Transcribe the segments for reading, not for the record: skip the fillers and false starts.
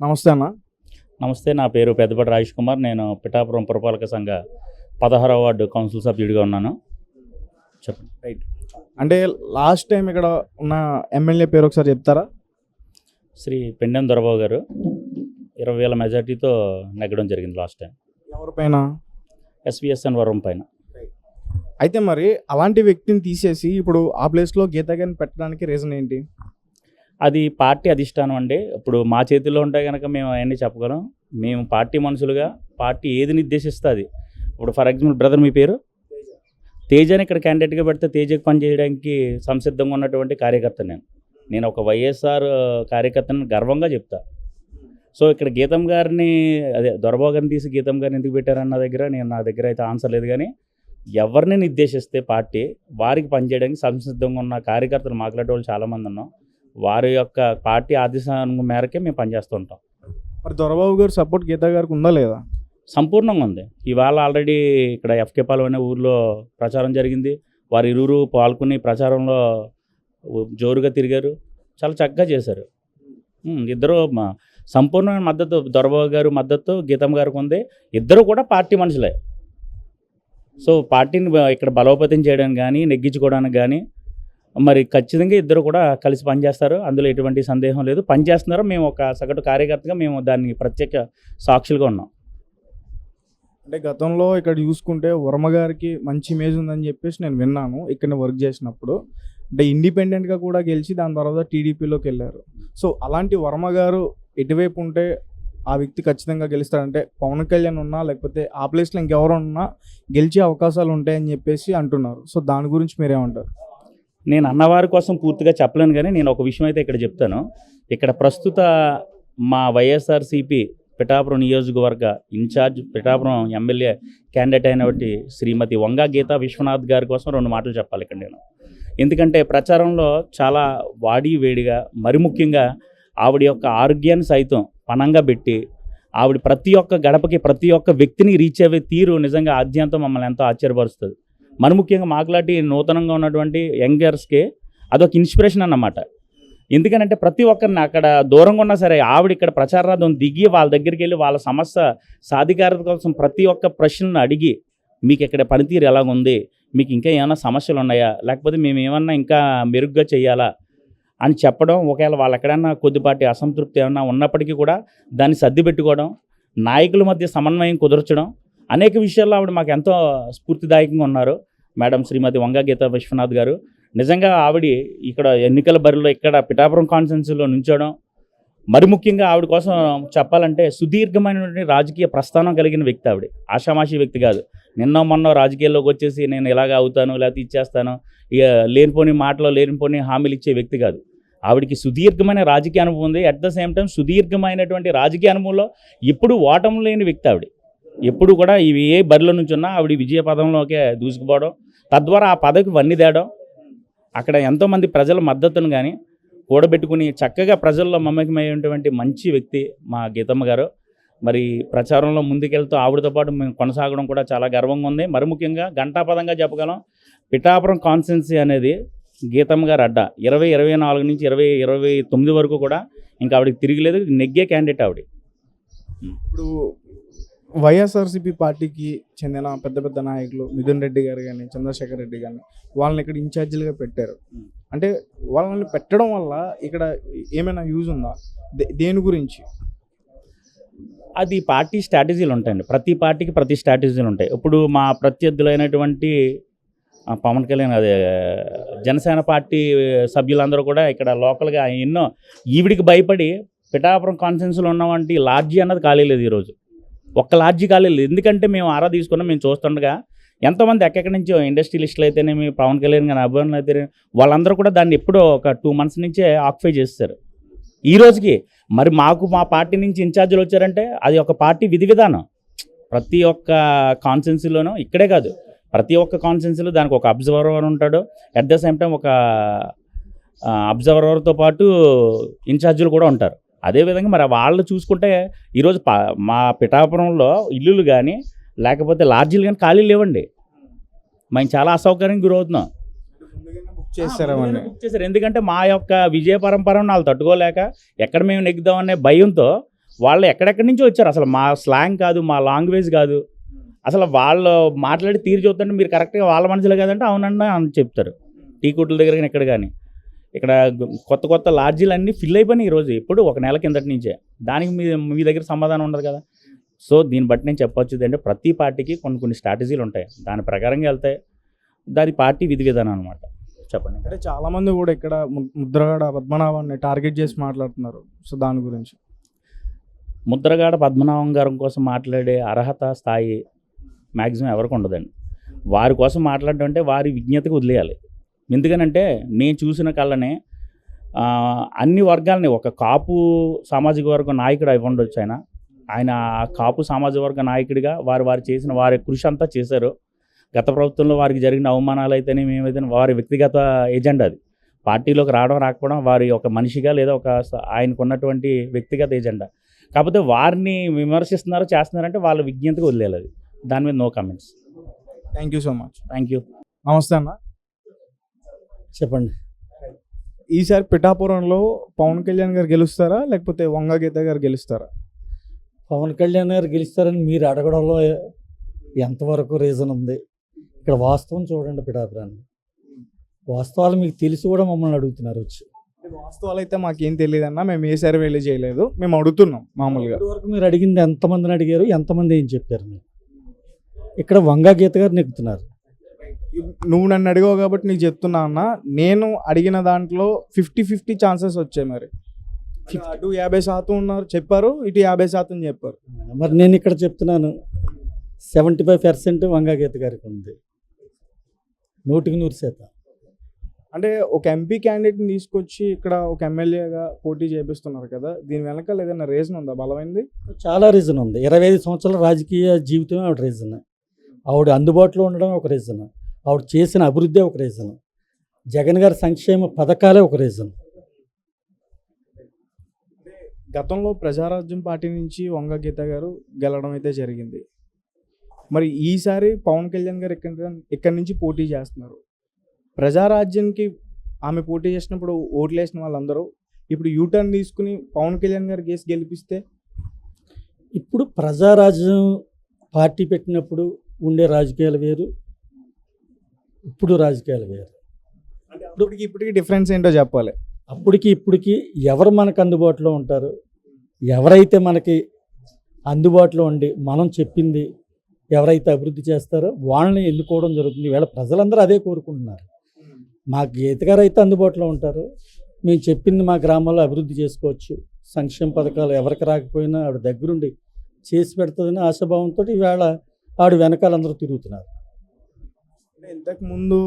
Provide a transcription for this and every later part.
నమస్తే అన్న. నమస్తే, నా పేరు పెద్దపటి రాజేష్ కుమార్. నేను పిఠాపురం పురపాలక సంఘ 16వ వార్డు కౌన్సిల్ సభ్యుడిగా ఉన్నాను. చెప్పండి. రైట్. అంటే లాస్ట్ టైం ఇక్కడ ఉన్న ఎమ్మెల్యే పేరు ఒకసారి చెప్తారా? శ్రీ పెండెం దొరబాబు గారు 20,000 మెజార్టీతో నెగ్గడం జరిగింది లాస్ట్ టైం. ఎవరిపైన? ఎస్విఎస్ఎన్ వరం పైన. అయితే మరి అలాంటి వ్యక్తిని తీసేసి ఇప్పుడు ఆ ప్లేస్లో గీతా గారిని పెట్టడానికి రీజన్ ఏంటి? అది పార్టీ అధిష్టానం అండి. ఇప్పుడు మా చేతుల్లో ఉంటే కనుక మేము అవన్నీ చెప్పగలం. మేము పార్టీ మనుషులుగా పార్టీ ఏది నిర్దేశిస్తే అది. ఇప్పుడు ఫర్ ఎగ్జాంపుల్ బ్రదర్ మీ పేరు తేజని ఇక్కడ క్యాండిడేట్గా పెడితే తేజకి పనిచేయడానికి సంసిద్ధంగా ఉన్నటువంటి కార్యకర్త నేను ఒక వైఎస్ఆర్ కార్యకర్తను గర్వంగా చెప్తా. సో ఇక్కడ గీతం గారిని దొరబాబు గారిని తీసి గీతం గారిని ఎందుకు పెట్టారన్న దగ్గర నా దగ్గర అయితే ఆన్సర్ లేదు. కానీ ఎవరిని నిర్దేశిస్తే పార్టీ వారికి పనిచేయడానికి సంసిద్ధంగా ఉన్న కార్యకర్తలు మాట్లాడే వాళ్ళు చాలామంది ఉన్నాం. వారి యొక్క పార్టీ ఆదేశాల మేరకే మేము పనిచేస్తూ ఉంటాం. మరి దొరబాబు గారు సపోర్ట్ గీతా గారికి ఉందా లేదా? సంపూర్ణంగా ఉంది. ఇవాళ ఆల్రెడీ ఇక్కడ ఎఫ్కే పాలెం అనే ఊరిలో ప్రచారం జరిగింది. వారు ఇరువురు పాల్గొని ప్రచారంలో జోరుగా తిరిగారు, చాలా చక్కగా చేశారు. ఇద్దరు సంపూర్ణమైన మద్దతు దొరబాబు గారు మద్దతు గీతం గారికి ఉంది. ఇద్దరు కూడా పార్టీ మనుషులే. సో పార్టీని ఇక్కడ బలోపేతం చేయడానికి కానీ నెగ్గించుకోవడానికి కానీ మరి ఖచ్చితంగా ఇద్దరు కూడా కలిసి పనిచేస్తారు. అందులో ఎటువంటి సందేహం లేదు. పనిచేస్తున్నారు. మేము ఒక సగటు కార్యకర్తగా మేము దాన్ని ప్రత్యేక సాక్షులుగా ఉన్నాం. అంటే గతంలో ఇక్కడ చూసుకుంటే వర్మ గారికి మంచి ఇమేజ్ ఉందని చెప్పేసి నేను విన్నాను ఇక్కడ వర్క్ చేసినప్పుడు. అంటే ఇండిపెండెంట్గా కూడా గెలిచి దాని తర్వాత టీడీపీలోకి వెళ్ళారు. సో అలాంటి వర్మ గారు ఎటువైపు ఉంటే ఆ వ్యక్తి ఖచ్చితంగా గెలుస్తాడంటే పవన్ కళ్యాణ్ ఉన్నా లేకపోతే ఆ ప్లేస్లో ఇంకెవరు ఉన్నా గెలిచే అవకాశాలు ఉంటాయని చెప్పేసి అంటున్నారు. సో దాని గురించి మీరేమంటారు? నేను అన్నవారి కోసం పూర్తిగా చెప్పలేను, కానీ నేను ఒక విషయం అయితే ఇక్కడ చెప్తాను. ఇక్కడ ప్రస్తుత మా వైఎస్ఆర్సీపీ పిఠాపురం నియోజకవర్గ ఇన్ఛార్జ్ పిఠాపురం ఎమ్మెల్యే క్యాండిడేట్ అయినటువంటి శ్రీమతి వంగా గీతా విశ్వనాథ్ గారి కోసం 2 మాటలు చెప్పాలి ఇక్కడ నేను. ఎందుకంటే ప్రచారంలో చాలా వాడి వేడిగా మరి ముఖ్యంగా ఆవిడ యొక్క ఆరోగ్యాన్ని సైతం పణంగా పెట్టి ఆవిడ ప్రతి ఒక్క గడపకి ప్రతి ఒక్క వ్యక్తిని రీచ్ అయ్యే తీరు నిజంగా ఆద్యంతం మమ్మల్ని ఎంతో ఆశ్చర్యపరుస్తుంది. మరి ముఖ్యంగా మాకులాంటి నూతనంగా ఉన్నటువంటి యంగర్స్కి అదొక ఇన్స్పిరేషన్ అన్నమాట. ఎందుకనంటే ప్రతి ఒక్కరిని అక్కడ దూరంగా ఉన్నా సరే ఆవిడ ఇక్కడ ప్రచారార్థం దిగి వాళ్ళ దగ్గరికి వెళ్ళి వాళ్ళ సమస్య సాధికారత కోసం ప్రతి ఒక్క ప్రశ్నను అడిగి మీకు ఇక్కడ పనితీరు ఎలాగుంది, మీకు ఇంకా ఏమైనా సమస్యలు ఉన్నాయా, లేకపోతే మేము ఏమన్నా ఇంకా మెరుగ్గా చేయాలా అని చెప్పడం, ఒకవేళ వాళ్ళు ఎక్కడన్నా కొద్దిపాటి అసంతృప్తి ఏమన్నా ఉన్నప్పటికీ కూడా దాన్ని సర్ది పెట్టుకోవడం, నాయకుల మధ్య సమన్వయం కుదర్చడం, అనేక విషయాల్లో ఆవిడ మాకు ఎంతో స్ఫూర్తిదాయకంగా ఉన్నారు. మేడం శ్రీమతి వంగా గీతా విశ్వనాథ్ గారు నిజంగా ఆవిడ ఇక్కడ ఎన్నికల బరిలో ఇక్కడ పిఠాపురం కాన్స్టిట్యున్సీలో నుంచోవడం, మరి ముఖ్యంగా ఆవిడ కోసం చెప్పాలంటే సుదీర్ఘమైనటువంటి రాజకీయ ప్రస్థానం కలిగిన వ్యక్తి. ఆవిడ ఆషామాషి వ్యక్తి కాదు. నిన్న మొన్న రాజకీయాల్లోకి వచ్చేసి నేను ఇలాగ అవుతాను లేకపోతే ఇచ్చేస్తాను, ఇక లేనిపోని మాటలో లేనిపోని హామీలు ఇచ్చే వ్యక్తి కాదు. ఆవిడకి సుదీర్ఘమైన రాజకీయ అనుభవం ఉంది. అట్ ద సేమ్ టైం సుదీర్ఘమైనటువంటి రాజకీయ అనుభవంలో ఎప్పుడు ఓటమి లేని వ్యక్తి ఆవిడ. ఎప్పుడు కూడా ఇవి ఏ బరిలో నుంచి ఉన్నా ఆవిడ విజయ పదంలోకే దూసుకుపోవడం, తద్వారా ఆ పదవికి వన్ని తేడం, అక్కడ ఎంతోమంది ప్రజల మద్దతును కానీ కూడబెట్టుకుని చక్కగా ప్రజల్లో మమేకమయ్యేటువంటి మంచి వ్యక్తి మా గీతమ్మ గారు. మరి ప్రచారంలో ముందుకెళ్తూ ఆవిడతో పాటు మేము కొనసాగడం కూడా చాలా గర్వంగా ఉంది. మరి ముఖ్యంగా ఘంటాపదంగా చెప్పగలం, పిఠాపురం కాన్స్టిట్యున్సీ అనేది గీతమ్మ గారు అడ్డ 2024 నుంచి 2029 వరకు కూడా ఇంకా ఆవిడకి తిరిగిలేదు. నెగ్గే క్యాండిడేట్ ఆవిడ. ఇప్పుడు వైఎస్ఆర్సీపీ పార్టీకి చెందిన పెద్ద పెద్ద నాయకులు మిథున్ రెడ్డి గారు కానీ చంద్రశేఖర్ రెడ్డి కానీ వాళ్ళని ఇక్కడ ఇన్ఛార్జీలుగా పెట్టారు. అంటే వాళ్ళని పెట్టడం వల్ల ఇక్కడ ఏమైనా యూజ్ ఉందా? దేని గురించి? అది పార్టీ స్ట్రాటజీలు ఉంటాయండి. ప్రతి పార్టీకి ప్రతి స్ట్రాటజీలు ఉంటాయి. ఇప్పుడు మా ప్రత్యర్థులైనటువంటి పవన్ కళ్యాణ్ జనసేన పార్టీ సభ్యులందరూ కూడా ఇక్కడ లోకల్గా ఎన్నో ఈవిడికి భయపడి పిఠాపురం కాన్స్టిట్యున్సీలో ఉన్నవంటి లాడ్జీ అన్నది ఖాళీ లేదు. ఈరోజు ఒక్క లాడ్జీ ఖాళీ లేదు. ఎందుకంటే మేము ఆరా తీసుకున్నాం. మేము చూస్తుండగా ఎంతోమంది ఎక్కడి నుంచో ఇండస్ట్రియలిస్టులు అయితేనేమి, పవన్ కళ్యాణ్ కానీ అభిమానులు అయితేనే వాళ్ళందరూ కూడా దాన్ని ఎప్పుడో ఒక 2 months నుంచే ఆక్యుపై చేస్తారు. ఈ రోజుకి మరి మాకు మా పార్టీ నుంచి ఇన్ఛార్జీలు వచ్చారంటే అది ఒక పార్టీ విధి విధానం. ప్రతి ఒక్క కాన్స్టిట్యున్సీలోనూ ఇక్కడే కాదు, ప్రతి ఒక్క కాన్స్టిట్యున్సీలో దానికి ఒక అబ్జర్వర్ ఉంటాడు. అట్ ద సేమ్ టైం ఒక అబ్జర్వర్తో పాటు ఇన్ఛార్జీలు కూడా ఉంటారు. అదేవిధంగా మరి వాళ్ళు చూసుకుంటే ఈరోజు మా పిఠాపురంలో ఇల్లులు కానీ లేకపోతే లాడ్జీలు కానీ ఖాళీ లేవండి. మేము చాలా అసౌకర్యానికి గురవుతున్నాం. బుక్ చేశారు. ఎందుకంటే మా యొక్క విజయ పరంపరను వాళ్ళు తట్టుకోలేక ఎక్కడ మేము నెగ్గుదామనే భయంతో వాళ్ళు ఎక్కడెక్కడి నుంచో వచ్చారు. అసలు మా స్లాంగ్ కాదు, మా లాంగ్వేజ్ కాదు, అసలు వాళ్ళు మాట్లాడి తీరు చూస్తుంటే మీరు కరెక్ట్గా వాళ్ళ మనుషులే కదంటే అవునండి అని చెప్తారు. టీ కొట్ల దగ్గర కానీ ఇక్కడ కానీ. ఇక్కడ కొత్త కొత్త లాడ్జీలు అన్నీ ఫిల్ అయిపోయినాయి ఈరోజు, ఎప్పుడు ఒక నెల కిందటి నుంచే. దానికి మీ దగ్గర సమాధానం ఉండదు కదా. సో దీన్ని బట్టి నేను చెప్పొచ్చు అంటే ప్రతి పార్టీకి కొన్ని స్ట్రాటజీలు ఉంటాయి, దాని ప్రకారంగా వెళ్తాయి. దాని పార్టీ విధి విధానం అనమాట. చెప్పండి. అంటే చాలామంది కూడా ఇక్కడ ముద్రగడ పద్మనాభాన్ని టార్గెట్ చేసి మాట్లాడుతున్నారు. సో దాని గురించి ముద్రగాడ పద్మనాభం గారి కోసం మాట్లాడే అర్హత స్థాయి మ్యాక్సిమం ఎవరికి ఉండదండి. వారి కోసం మాట్లాడడం అంటే వారి విజ్ఞతకు వదిలేయాలి. ఎందుకనంటే నేను చూసిన కళ్ళనే అన్ని వర్గాలని, ఒక కాపు సామాజిక వర్గ నాయకుడు అయి ఉండొచ్చు, ఆయన కాపు సామాజిక వర్గ నాయకుడిగా వారు చేసిన వారి కృషి అంతా చేశారు. గత ప్రభుత్వంలో వారికి జరిగిన అవమానాలు అయితేనే మేమైతే వారి వ్యక్తిగత ఎజెండా, అది పార్టీలోకి రావడం రాకపోవడం వారి ఒక మనిషిగా లేదా ఒక ఆయనకు ఉన్నటువంటి వ్యక్తిగత ఎజెండా. కాకపోతే వారిని విమర్శిస్తున్నారో చేస్తున్నారంటే వాళ్ళ విజ్ఞతకు వదిలేయాలి. అది దాని మీద no comments. Thank you so much. Thank you. నమస్తే అన్న. చెప్పండి. ఈసారి పిఠాపురంలో పవన్ కళ్యాణ్ గారు గెలుస్తారా లేకపోతే వంగ గీత గారు గెలుస్తారా? పవన్ కళ్యాణ్ గారు గెలుస్తారని మీరు అడగడంలో ఎంతవరకు రీజన్ ఉంది? ఇక్కడ వాస్తవం చూడండి. పిఠాపురాన్ని వాస్తవాలు మీకు తెలిసి కూడా మమ్మల్ని అడుగుతున్నారు వచ్చి. వాస్తవాలు అయితే మాకేం తెలియదు అన్న, మేము ఏ సర్వేలు చేయలేదు, మేము అడుగుతున్నాం మామూలుగా. ఇప్పటివరకు మీరు అడిగింది ఎంతమందిని అడిగారు, ఎంతమంది ఏం చెప్పారు? మీరు ఇక్కడ వంగా గీత గారు నెక్కుతున్నారు. నువ్వు నన్ను అడిగావు కాబట్టి నీకు చెప్తున్నా అన్న, నేను అడిగిన దాంట్లో 50-50 ఛాన్సెస్ వచ్చాయి. మరి అటు 50% ఉన్నారు చెప్పారు, ఇటు 50% చెప్పారు. మరి నేను ఇక్కడ చెప్తున్నాను 75% వంగా గీత గారికి ఉంది, 100%. అంటే ఒక ఎంపీ క్యాండిడేట్ని తీసుకొచ్చి ఇక్కడ ఒక ఎమ్మెల్యేగా పోటీ చేపిస్తున్నారు కదా, దీని వెనకాల ఏదైనా రీజన్ ఉందా బలమైంది? చాలా రీజన్ ఉంది. 25 సంవత్సరాల రాజకీయ జీవితమే ఆవిడ రీజన్. ఆవిడ అందుబాటులో ఉండడం ఒక రీజన్, ఆవిడ చేసిన అభివృద్ధి ఒక రీజన్, జగన్ గారి సంక్షేమ పథకాలే ఒక రీజన్. గతంలో ప్రజారాజ్యం పార్టీ నుంచి వంగ గీత గారు గెలవడం అయితే జరిగింది. మరి ఈసారి పవన్ కళ్యాణ్ గారు ఇక్కడి నుంచి పోటీ చేస్తున్నారు. ప్రజారాజ్యానికి ఆమె పోటీ చేసినప్పుడు ఓట్లు వేసిన వాళ్ళందరూ ఇప్పుడు యూటర్న్ తీసుకుని పవన్ కళ్యాణ్ గారు కేసు గెలిపిస్తే, ఇప్పుడు ప్రజారాజ్యం పార్టీ పెట్టినప్పుడు ఉండే రాజకీయాలు వేరు, ఇప్పుడు రాజకీయాలు వేరు. అంటే ఇప్పటికి డిఫరెన్స్ ఏంటో చెప్పాలి. అప్పటికి ఇప్పటికి ఎవరు మనకు అందుబాటులో ఉంటారు, ఎవరైతే మనకి అందుబాటులో ఉండి మనం చెప్పింది ఎవరైతే అభివృద్ధి చేస్తారో వాళ్ళని ఎన్నుకోవడం జరుగుతుంది. ఈవేళ ప్రజలందరూ అదే కోరుకుంటున్నారు. మా గీత గారు అయితే అందుబాటులో ఉంటారు, మేము చెప్పింది మా గ్రామాల్లో అభివృద్ధి చేసుకోవచ్చు, సంక్షేమ పథకాలు ఎవరికి రాకపోయినా ఆవిడ దగ్గరుండి చేసి పెడుతుందని ఆశాభావంతో ఈవేళ ఆవిడ వెనకాల అందరూ తిరుగుతున్నారు. అంటే ఇంతకుముందు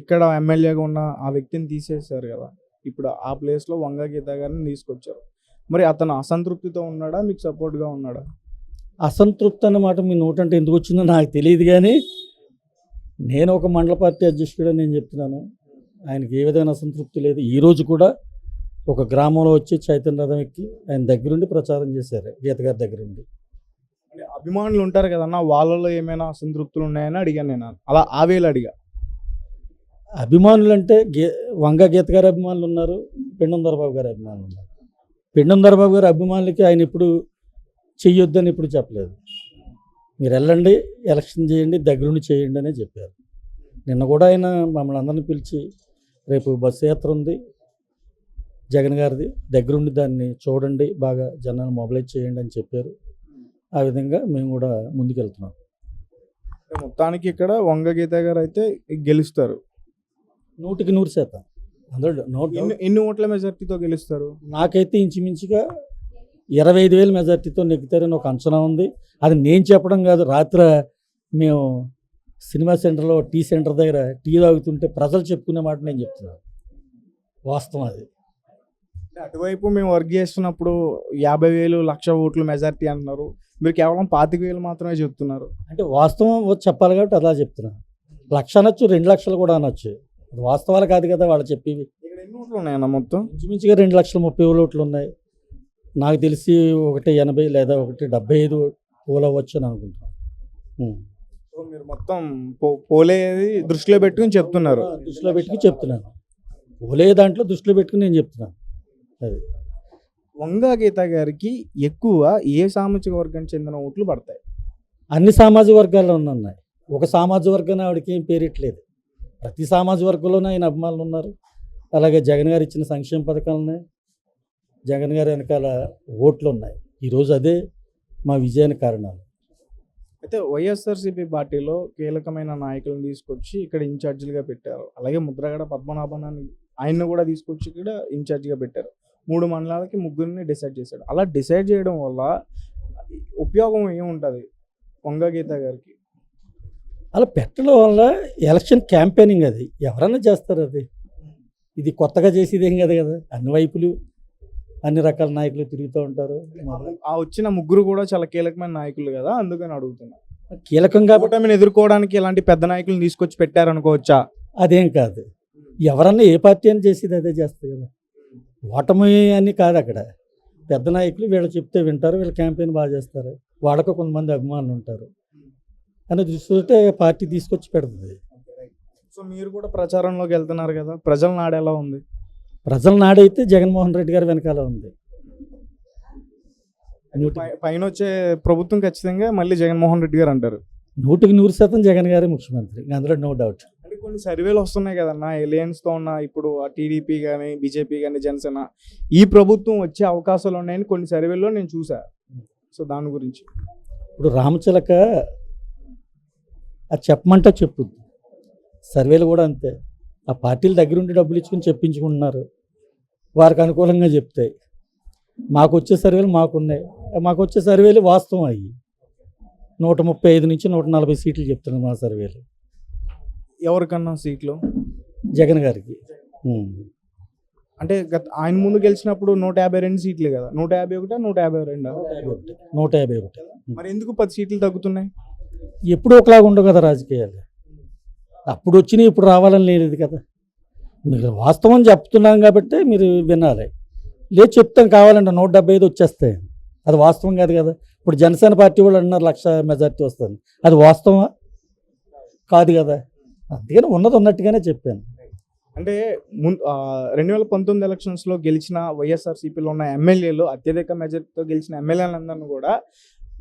ఇక్కడ ఎమ్మెల్యేగా ఉన్న ఆ వ్యక్తిని తీసేశారు కదా, ఇప్పుడు ఆ ప్లేస్లో వంగ గీత గారిని తీసుకొచ్చారు. మరి అతను అసంతృప్తితో ఉన్నాడా, మీకు సపోర్ట్గా ఉన్నాడా? అసంతృప్తి అన్నమాట మీ నోటంటే ఎందుకు వచ్చిందో నాకు తెలియదు, కానీ నేను ఒక మండల పార్టీ అధ్యక్షుడు నేను చెప్తున్నాను, ఆయనకి ఏ విధమైన అసంతృప్తి లేదు. ఈరోజు కూడా ఒక గ్రామంలో వచ్చి చైతన్య రథం ఎక్కి ఆయన దగ్గరుండి ప్రచారం చేశారు, గీత గారి దగ్గరుండి. అంటే అభిమానులు ఉంటారు కదన్నా, వాళ్ళలో ఏమైనా అసంతృప్తులు ఉన్నాయని అడిగాను నేను, అలా ఆవేలు అడిగా. అభిమానులు అంటే వంగ గీత గారి అభిమానులు ఉన్నారు, పెండం దొరబాబు గారి అభిమానులు ఉన్నారు. పెండం దొరబాబు గారి అభిమానులకి ఆయన ఇప్పుడు చెయ్యొద్దని ఇప్పుడు చెప్పలేదు. మీరు వెళ్ళండి, ఎలక్షన్ చేయండి, దగ్గరుండి చేయండి అనే చెప్పారు. నిన్న కూడా ఆయన మమ్మల్ని అందరిని పిలిచి రేపు బస్సు యాత్ర ఉంది జగన్ గారిది, దగ్గరుండి దాన్ని చూడండి, బాగా జనాన్ని మొబిలైజ్ చేయండి అని చెప్పారు. ఆ విధంగా మేము కూడా ముందుకెళ్తున్నాం. మొత్తానికి ఇక్కడ వంగ గీత గారు అయితే గెలుస్తారు 100% అందులో నో డౌట్. ఎన్ని ఓట్ల మెజార్టీతో గెలుస్తారు? నాకైతే ఇంచుమించుగా 25,000 మెజార్టీతో నెగ్గుతారని ఒక అంచనా ఉంది. అది నేను చెప్పడం కాదు, రాత్రి మేము సినిమా సెంటర్లో టీ సెంటర్ దగ్గర టీ తాగుతుంటే ప్రజలు చెప్పుకునే మాట నేను చెప్తున్నాను, వాస్తవం అది. అటువైపు మేము వర్క్ చేస్తున్నప్పుడు 50,000 1,00,000 ఓట్లు మెజార్టీ అంటున్నారు, మీరు కేవలం 25,000 మాత్రమే చెప్తున్నారు. అంటే వాస్తవం చెప్పాలి కాబట్టి అలా చెప్తున్నాను. 1,00,000 అనొచ్చు, 2 లక్షలు కూడా అనొచ్చు, అది వాస్తవాలు కాదు కదా వాళ్ళు చెప్పేవి. ఇక్కడ ఎన్ని ఓట్లు ఉన్నాయన్న మొత్తం? ఇంచుమించుగా 2,30,000 ఓట్లు ఉన్నాయి. నాకు తెలిసి 180 లేదా 175 పోల్ అవ్వచ్చు అని అనుకుంటున్నాను. సో మీరు మొత్తం పోలేది దృష్టిలో పెట్టుకుని చెప్తున్నారు? దృష్టిలో పెట్టుకుని చెప్తున్నాను, పోలే దాంట్లో దృష్టిలో పెట్టుకుని నేను చెప్తున్నాను. అది వంగా గీత గారికి ఎక్కువ ఏ సామాజిక వర్గానికి చెందిన ఓట్లు పడతాయి? అన్ని సామాజిక వర్గాల్లో ఉన్నాయి. ఒక సామాజిక వర్గాన్ని ఆవిడకి ఏం పేరిట్లేదు. ప్రతి సామాజిక వర్గంలోనే ఆయన అభిమానులు ఉన్నారు. అలాగే జగన్ గారు ఇచ్చిన సంక్షేమ పథకాలున్నాయి, జగన్ గారి వెనకాల ఓట్లు ఉన్నాయి. ఈరోజు అదే మా విజయానికి కారణాలు. అయితే వైఎస్ఆర్సీపీ పార్టీలో కీలకమైన నాయకులను తీసుకొచ్చి ఇక్కడ ఇన్ఛార్జీలుగా పెట్టారు. అలాగే ముద్రగడ పద్మనాభనాన్ని ఆయన్ని కూడా తీసుకొచ్చి ఇక్కడ ఇన్ఛార్జిగా పెట్టారు. 3 మండలాలకి ముగ్గురిని డిసైడ్ చేశాడు. అలా డిసైడ్ చేయడం వల్ల ఉపయోగం ఏముంటుంది వంగా గీత గారికి? అలా పెట్టడం వల్ల ఎలక్షన్ క్యాంపెయినింగ్ అది ఎవరన్నా చేస్తారు. అది ఇది కొత్తగా చేసేదేం కదా కదా. అన్ని వైపులు అన్ని రకాల నాయకులు తిరుగుతూ ఉంటారు. ఆ వచ్చిన ముగ్గురు కూడా చాలా కీలకమైన నాయకులు కదా, అందుకని అడుగుతున్నా. కీలకం కాబట్టి కూటమిని ఎదుర్కోవడానికి ఇలాంటి పెద్ద నాయకులను తీసుకొచ్చి పెట్టారనుకోవచ్చా? అదేం కాదు. ఎవరన్నా ఏ పార్టీ అని చేసేది అదే చేస్తారు కదా. ఓటమి అని కాదు అక్కడ. పెద్ద నాయకులు వీళ్ళు చెప్తే వింటారు, వీళ్ళు క్యాంపెయిన్ బాగా చేస్తారు, వాళ్ళకు కొంతమంది అభిమానులు ఉంటారు అని దృష్టితో పార్టీ తీసుకొచ్చి పెడుతుంది. సో మీరు కూడా ప్రచారంలోకి వెళ్తున్నారు కదా, ప్రజల నాడు ఎలా ఉంది? ప్రజల నాడైతే జగన్మోహన్ రెడ్డి గారి వెనకాల ఉంది. పైన వచ్చే ప్రభుత్వం ఖచ్చితంగా మళ్ళీ జగన్మోహన్ రెడ్డి గారు అంటారు. 100% జగన్ గారే ముఖ్యమంత్రి, అందులో నో డౌట్. అంటే కొన్ని సర్వేలు వస్తున్నాయి కదన్నా, ఎలియన్స్తో ఉన్న ఇప్పుడు టీడీపీ కానీ బీజేపీ కానీ జనసేన ఈ ప్రభుత్వం వచ్చే అవకాశాలు ఉన్నాయని కొన్ని సర్వేల్లో నేను చూసా. సో దాని గురించి ఇప్పుడు రామచిలక అది చెప్పమంటే చెప్పుద్ది. సర్వేలు కూడా అంతే. ఆ పార్టీల దగ్గరుండి డబ్బులు ఇచ్చుకుని చెప్పించుకుంటున్నారు, వారికి అనుకూలంగా చెప్తాయి. మాకు వచ్చే సర్వేలు మాకున్నాయి. మాకు వచ్చే సర్వేలు వాస్తవం అయ్యి 135 నుంచి 140 సీట్లు చెప్తున్నాయి మా సర్వేలు. ఎవరికన్నా సీట్లు? జగన్ గారికి. అంటే ఆయన ముందు గెలిచినప్పుడు 152 సీట్లు కదా, 151 152? 151. మరి ఎందుకు 10 సీట్లు తగ్గుతున్నాయి? ఎప్పుడు ఒకలాగా ఉండవు కదా రాజకీయాలు. అప్పుడు వచ్చినాయి ఇప్పుడు రావాలని లేదు కదా. మీరు వాస్తవం చెప్తున్నాం కాబట్టి మీరు వినాలి. లేదు చెప్తాం కావాలంటే 175 వచ్చేస్తాయి, అది వాస్తవం కాదు కదా. ఇప్పుడు జనసేన పార్టీ వాళ్ళు అన్నారు 1,00,000 మెజార్టీ వస్తుంది, అది వాస్తవమా కాదు కదా. అందుకని ఉన్నది ఉన్నట్టుగానే చెప్పాను. అంటే 2019 ఎలక్షన్స్లో గెలిచిన వైఎస్ఆర్సీపీలో ఉన్న ఎమ్మెల్యేలు, అత్యధిక మెజార్టీతో గెలిచిన ఎమ్మెల్యేలందరినీ కూడా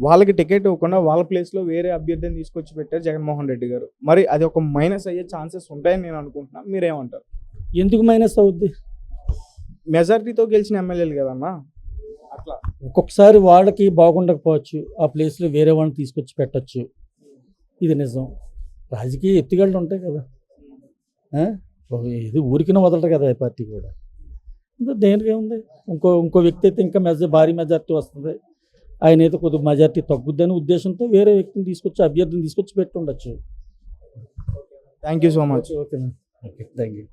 వాళ్ళకి టికెట్ ఇవ్వకుండా వాళ్ళ ప్లేస్లో వేరే అభ్యర్థిని తీసుకొచ్చి పెట్టారు జగన్మోహన్ రెడ్డి గారు. మరి అది ఒక మైనస్ అయ్యే ఛాన్సెస్ ఉంటాయని నేను అనుకుంటున్నాను, మీరేమంటారు? ఎందుకు మైనస్ అవుద్ది? మెజార్టీతో గెలిచిన ఎమ్మెల్యేలు కదన్నా, అట్లా ఒక్కొక్కసారి వాళ్ళకి బాగుండకపోవచ్చు, ఆ ప్లేస్లో వేరే వాళ్ళని తీసుకొచ్చి పెట్టచ్చు. ఇది నిజం. రాజకీయ ఎత్తుగడలు ఉంటాయి కదా. ఇది ఊరికిన వదలరు కదా ఈ పార్టీ కూడా. దేనికే ఉంది. ఇంకో వ్యక్తి అయితే ఇంకా భారీ మెజార్టీ వస్తుంది, ఆయన అయితే కొద్దిగా మెజార్టీ తగ్గుద్దని ఉద్దేశంతో వేరే వ్యక్తిని తీసుకొచ్చి అభ్యర్థిని తీసుకొచ్చి పెట్టి ఉండొచ్చు. Thank you so much. ఓకేనా? Okay, thank you.